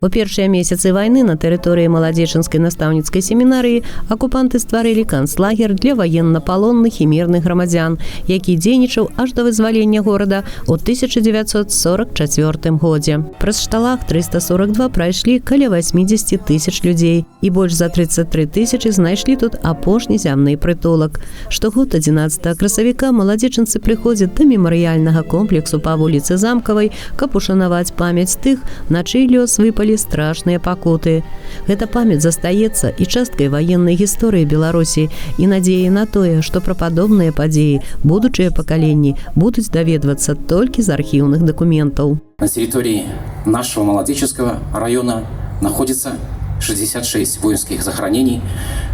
У першыя месяцы вайны на тэрыторыі маладзечынскай настаўніцкай семінарыі акупанты стварылі канцлагер для ваеннапалонных і мірных грамадзян, які дзейнічаў аж да вызвалення горада ў 1944 годзе. Праз шталах 342 прайшлі каля 80 тысяч людзей, і больш за 33 тысячы знайшлі тут апошні зямны прытулак. Штогод 11 красавіка маладзечынцы прыходзяць да мемарыяльнага комплексу па вуліцы Замкавай, каб ушанаваць памяць тых, на чый лёс выпалі страшныя пакуты. Гэта памяць застаецца і часткай ваеннай гісторыі Беларусі і надзеі на тое, што пра падобныя падзеі будучыя пакаленні будуць даведвацца толькі з архіўных дакументаў. На территории нашего Молодеченского района находится 66 воинских захоронений,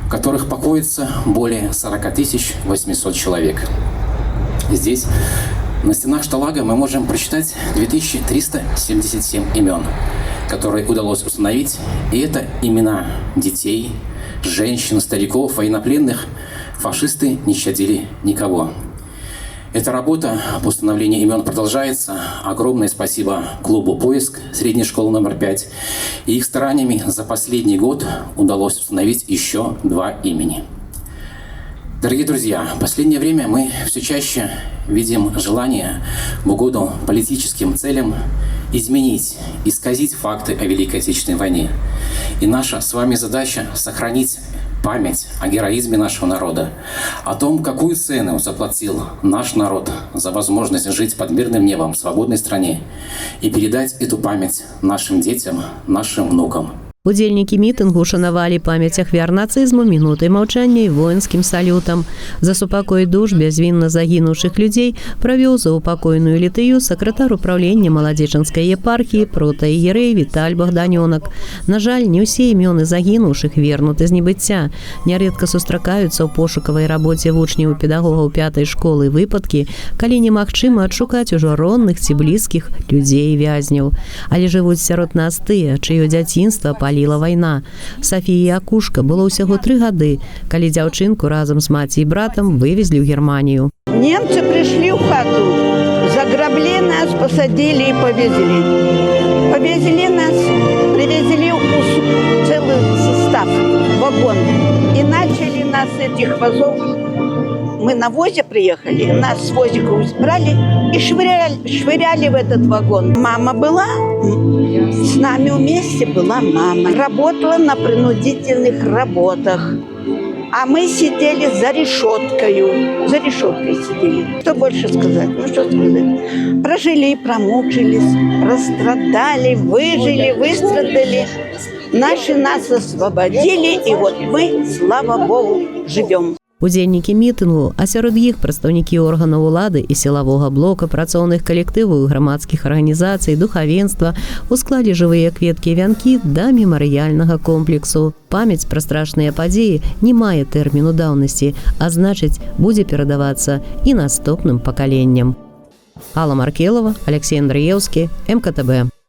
в которых покоится более 40 800 человек. Здесь на стенах шталага мы можем прочитать 2377 имен, которые удалось установить, и это имена детей, женщин, стариков, военнопленных. Фашисты не щадили никого. Эта работа по установлению имен продолжается. Огромное спасибо клубу «Поиск» средней школы номер 5. И их стараниями за последний год удалось установить еще 2 имени. Дорогие друзья, в последнее время мы все чаще видим желание в угоду политическим целям изменить, исказить факты о Великой Отечественной войне. И наша с вами задача сохранить память о героизме нашего народа, о том, какую цену заплатил наш народ за возможность жить под мирным небом в свободной стране, и передать эту память нашим детям, нашим внукам. Удзельнікі мітынгу шанавалі памяць ахвяр нацызму мінутай маўчання і воінскім салютам. За супакой душ бязвінна загінуўшых людзей правёў заупакойную літыю сакратар управлення маладзечынскай епархіі протаіерэй Віталь Богданёнак. На жаль, не ўсе імёны загінуўшых вернуты з небыцця. Нярэдка сустракаюцца ў пошукавай рабоце вучняў і педагогаў 5-й школы выпадкі, калі немагчыма адшукаць ужо родных ці блізкіх людзей і вязняў. Але жывуць сярод нас тыя, чыё дзяцінства паліла вайна. Сафіі Акушка было ўсяго 3 гады, калі дзяўчынку разам з маці і братам вывезлі ў Германію. Немцы пришли в хату, заграбли нас, посадили и повезли. Повезли нас, привезли целый состав, вагон. И начали нас с этих вазов. Мы на возе приехали, нас с возика брали и швыряли в этот вагон. Мама была, с нами вместе была мама. Работала на принудительных работах. А мы сидели за решеткой сидели. Что больше сказать? Ну что сказать? Прожили и промучились, расстрадали, выжили, выстрадали. Наши нас освободили, и вот мы, слава Богу, живем. Удзельнікі мітынгу, а сярод іх прадстаўнікі органаў улады і сілавога блока, працоўных калектываў, грамадскіх арганізацый, духавенства усклалі жывыя кветкі і вянкі да мемарыяльнага комплексу. Памяць пра страшныя падзеі не мае тэрміну даўнасці, а значыць, будзе перадавацца і наступным пакаленням. Алла Маркелова, Алексей Андрыеўскі, МКТБ.